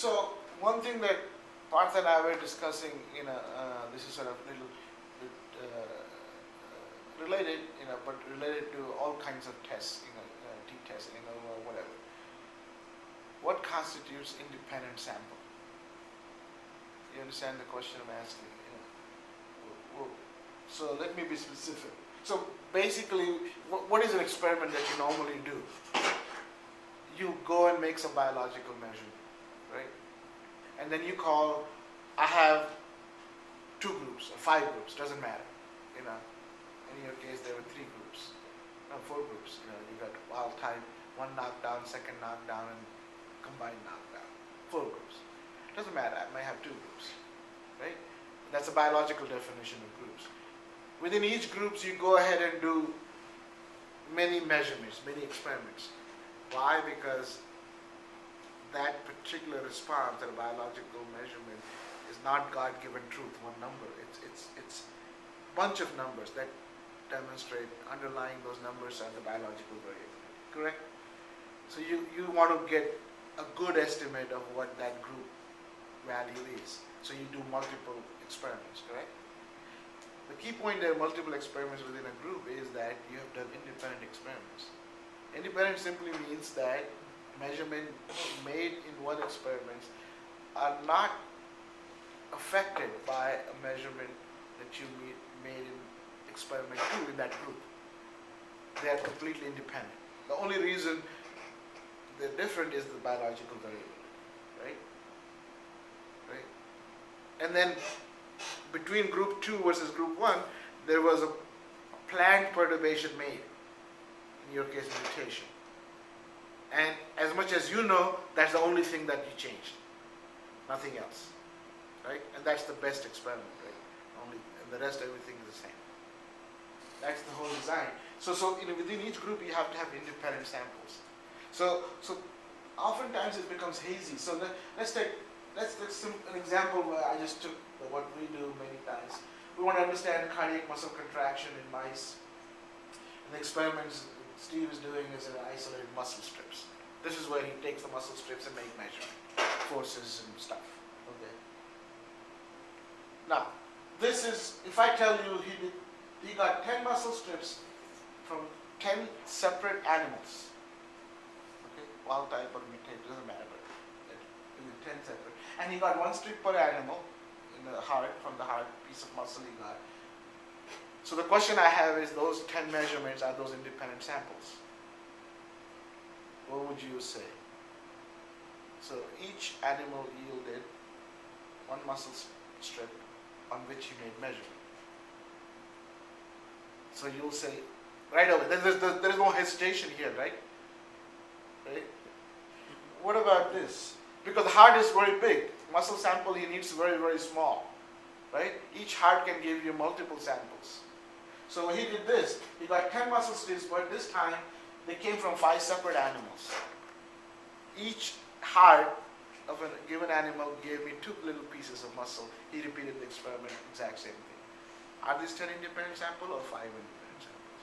So one thing that Partha and I were discussing, this is sort of little bit related, but related to all kinds of tests, t-testing, or whatever. What constitutes independent sample? You understand the question I'm asking? So let me be specific. So basically, what is an experiment that you normally do? You go and make some biological measurement, right? And then you call, I have 2 groups or 5 groups, doesn't matter. In your case there were 3 groups, 4 groups. You got wild type, 1 knockdown, 2nd knockdown, and combined knockdown. 4 groups. Doesn't matter, I may have 2 groups, right? That's a biological definition of groups. Within each groups, you go ahead and do many measurements, many experiments. Why? Because that particular response, that biological measurement, is not God-given truth, one number. It's a bunch of numbers that demonstrate underlying those numbers are the biological variability. Correct? So you want to get a good estimate of what that group value is. So you do multiple experiments, correct? The key point there, multiple experiments within a group, is that you have done independent experiments. Independent simply means that measurement made in one experiment are not affected by a measurement that you made in experiment 2 in that group. They are completely independent. The only reason they're different is the biological variability, right? Right? And then between group 2 versus group 1, there was a planned perturbation made, in your case mutation. And as much as you know, that's the only thing that you changed. Nothing else. Right? And that's the best experiment, right? And the rest, everything is the same. That's the whole design. So within each group you have to have independent samples. So oftentimes it becomes hazy. So let's take an example where I just took what we do many times. We want to understand cardiac muscle contraction in mice. And the experiments Steve is doing is in isolated muscle strips. This is where he takes the muscle strips and make measurement, forces and stuff. Okay. Now, this is, if I tell you he got 10 muscle strips from 10 separate animals. Okay, wild type or mutated, doesn't matter, but 10 separate. And he got 1 strip per animal in the heart, from the heart, piece of muscle he got. So the question I have is, those 10 measurements, are those independent samples? What would you say? So each animal yielded 1 muscle strip on which he made measurement. So you'll say, right away, there is no hesitation here, right? Right? What about this? Because the heart is very big. Muscle sample he needs very, very small. Right? Each heart can give you multiple samples. So he did this. He got 10 muscle strips, but this time they came from 5 separate animals. Each heart of a given animal gave me 2 little pieces of muscle. He repeated the experiment, exact same thing. Are these 10 independent samples or 5 independent samples?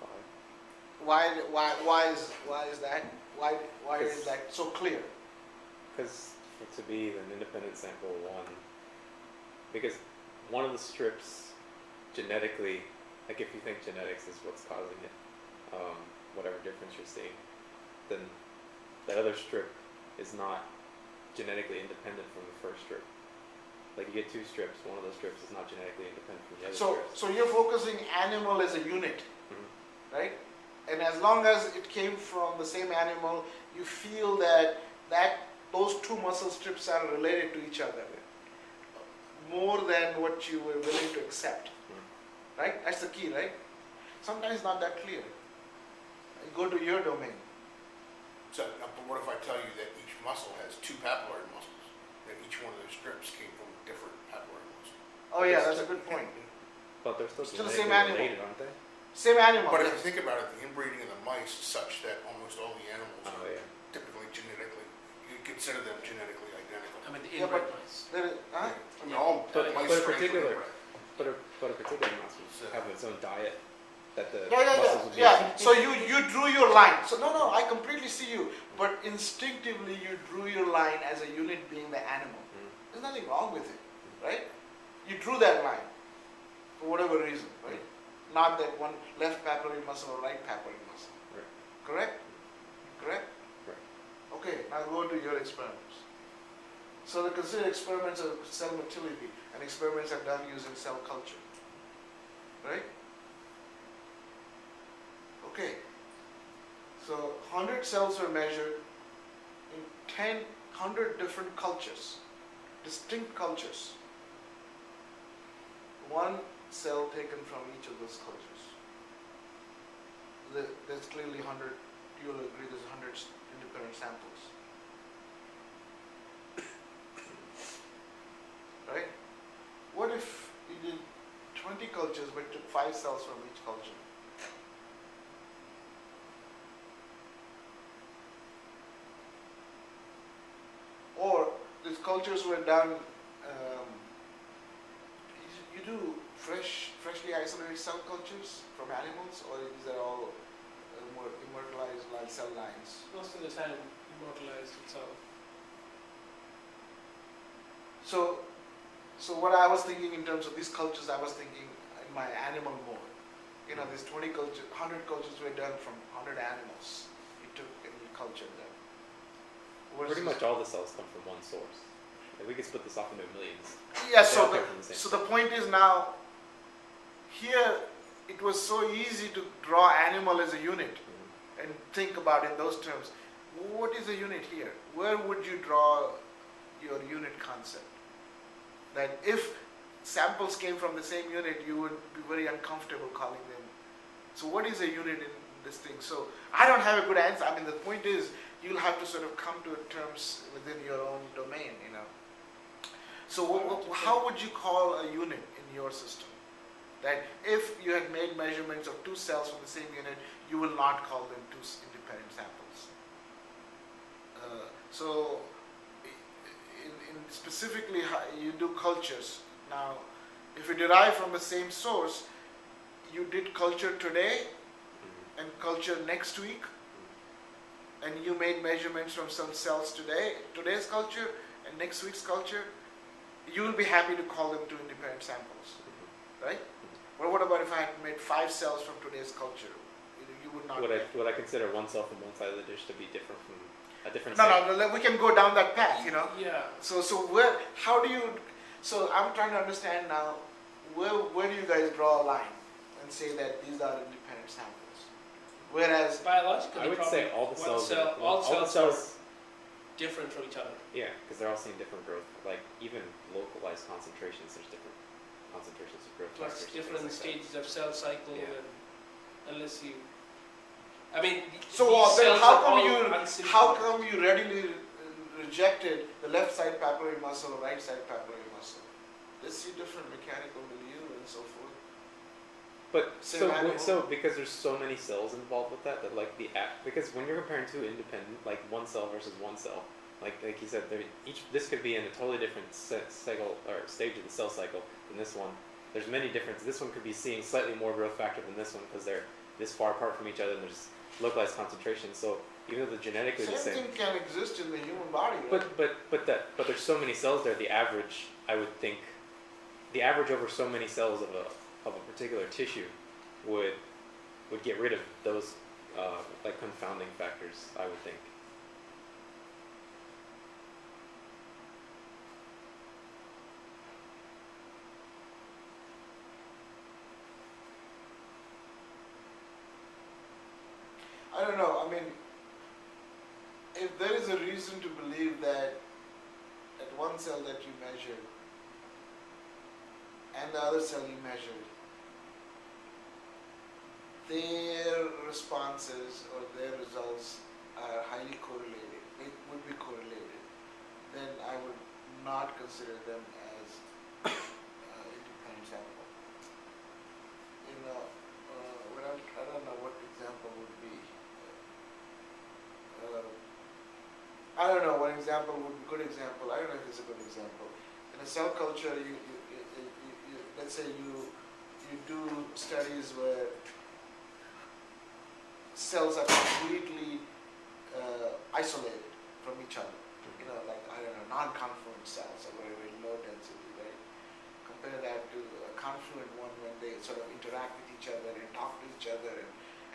5. Why is that? Why is that so clear? Because to be an independent sample, because one of the strips genetically, like if you think genetics is what's causing it, whatever difference you're seeing, then that other strip is not genetically independent from the first strip. Like you get 2 strips, one of those strips is not genetically independent from the other strips. So you're focusing animal as a unit, right? And as long as it came from the same animal, you feel that those 2 muscle strips are related to each other more than what you were willing to accept. Right? That's the key, right? Sometimes not that clear. You go to your domain. So, but what if I tell you that each muscle has 2 papillary muscles? That each one of those strips came from different papillary muscles. Oh yeah, that's a good point. But they're still the same genetically animal. related, aren't they? Same animal. But if you think about it, the inbreeding of the mice is such that almost all the animals are typically genetically, you consider them genetically identical. I mean, the inbred mice. I mean, all But mice a strains are particular inbred. But a particular mouse will have its own diet. that the Yeah. muscles would be. Yeah. So you drew your line. So no, I completely see you. But instinctively you drew your line as a unit being the animal. There's nothing wrong with it, right? You drew that line for whatever reason, right? Not that one left papillary muscle or right papillary muscle. Right. Correct? Correct? Right. Okay, now go to your experiments. So the considered experiments of cell motility, and experiments are done using cell culture. Right? Okay. So 100 cells were measured in 100 different cultures, distinct cultures. One cell taken from each of those cultures. There's clearly 100, you'll agree there's 100 independent samples. Right? What if you did 20 cultures but took 5 cells from each culture? Or these cultures were done, you do freshly isolated cell cultures from animals, or these are all more immortalized like cell lines? Most of the time, immortalized itself. So what I was thinking in terms of these cultures, I was thinking in my animal mode. You know, these 20 cultures, 100 cultures were done from 100 animals. You took and you cultured them. Pretty much all the cells come from one source. Like we could split this off into millions. Yeah, They all so come from the same the point is now, here it was so easy to draw animal as a unit and think about in those terms. What is a unit here? Where would you draw your unit concept? That if samples came from the same unit, you would be very uncomfortable calling them. So what is a unit in this thing? So I don't have a good answer. I mean, the point is, you'll have to sort of come to terms within your own domain, you know. So how would you call a unit in your system? That if you had made measurements of 2 cells from the same unit, you will not call them 2 independent samples. So in specifically, you do cultures. Now, if you derive from the same source, you did culture today and culture next week, and you made measurements from some cells today's culture and next week's culture, you will be happy to call them 2 independent samples, right? But what about if I had made 5 cells from today's culture? You would not. Would I consider one cell from one side of the dish to be different from a different No, cell? we can go down that path, you know. Yeah. So how do you? So I'm trying to understand now. Where do you guys draw a line and say that these are independent samples? Whereas Biologically, I would say all the cells all the cells are cells. different from each other. Yeah, because they're all seeing different growth. Like even localized concentrations, there's different concentrations of growth Plus factors. and different things like stages of cell cycle, Yeah. and unless you, I mean, so these then cells how are come all you unsynchronous. readily rejected the left side papillary muscle or right side papillary muscle? They see different mechanical milieu and so forth. But Same animal. so because there's so many cells involved with that like because when you're comparing 2 independent, like one cell versus one cell, like you said, this could be in a totally different cycle or stage of the cell cycle than this one. There's many differences. This one could be seeing slightly more growth factor than this one because they're this far apart from each other and there's localized concentration. So even though they're genetically the same, Same thing can exist in the human body, right? but there's so many cells there. The average, I would think, the average over so many cells of a particular tissue would get rid of those like confounding factors, I would think. I don't know. I mean, if there is a reason to believe that at one cell that you measured and the other cell you measured, their responses or their results are highly correlated, they would be correlated, then I would not consider them as independent sample. You know, I don't know what example would be. I don't know what example would be a good example. I don't know if it's a good example. In a cell culture, you let's say you do studies where cells are completely isolated from each other. You know, like, I don't know, non-confluent cells are very, very low density, right? Compare that to a confluent one when they sort of interact with each other and talk to each other,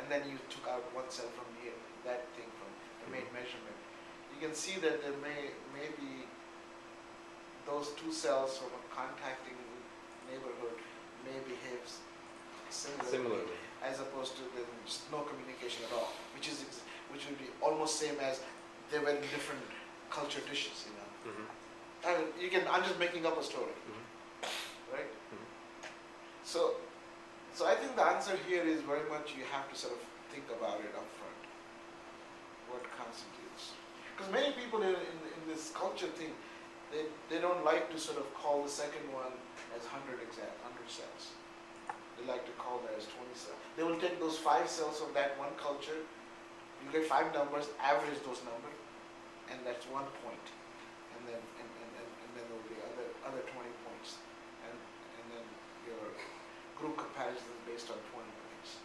and then you took out one cell from here, that thing from the main measurement. You can see that there may be those two cells from a contacting neighborhood may behave similarly, as opposed to just no communication at all, which would be almost same as they were in different culture dishes, you know. I mean, I'm just making up a story, right? So I think the answer here is very much you have to sort of think about it up front. What constitutes? Because many people in this culture thing, they don't like to sort of call the second one as 100 cells. They like to call that as 20 cells. They will take those 5 cells of that one culture, you get 5 numbers, average those numbers, and that's 1 point. And then there will be other 20 points. And then your group comparison is based on 20 points.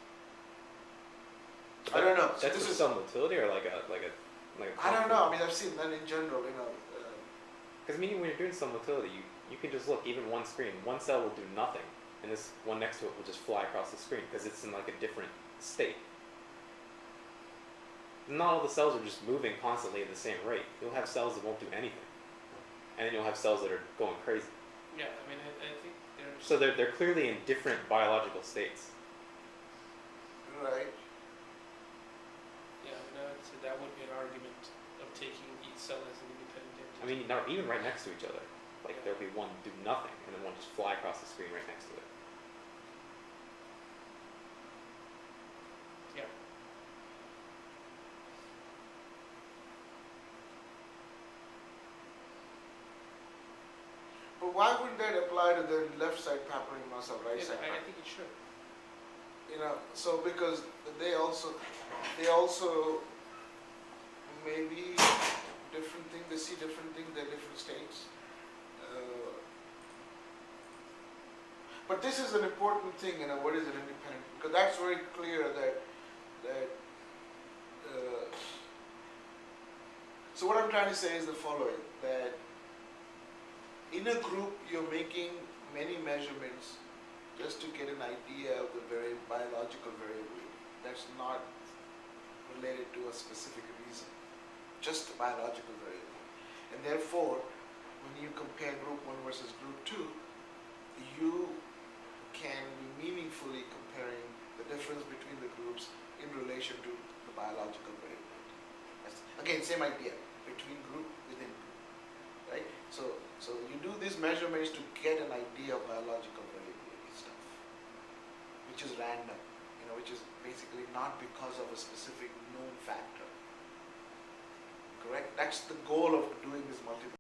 I don't know. So That's for some utility or like a I don't know. I mean, I've seen that in general, you know. Because meaning when you're doing some utility, you can just look, even one screen, one cell will do nothing, and this one next to it will just fly across the screen because it's in like a different state. Not all the cells are just moving constantly at the same rate. You'll have cells that won't do anything, and then you'll have cells that are going crazy. Yeah, I mean, I think there's. So they're clearly in different biological states. Right. Yeah, I mean, I would say that would be an argument of taking each cell as an independent entity. I mean, now even right next to each other, like there'll be one do nothing, and then one just fly across the screen right next to it. Yeah. But why wouldn't that apply to the left side papillary muscle, right Yeah, side? I think it should. You know, so because they also maybe different things, they see different things, they're different states. But this is an important thing, you know, what is an independent? Because that's very clear that so what I'm trying to say is the following, that in a group you're making many measurements just to get an idea of the very biological variability. That's not related to a specific reason, just the biological variability. And therefore, when you compare group 1 versus group 2, you can be meaningfully comparing the difference between the groups in relation to the biological variability. Again, same idea, between group, within group, right? So you do these measurements to get an idea of biological variability stuff, which is random, you know, which is basically not because of a specific known factor. Correct? That's the goal of doing this multiple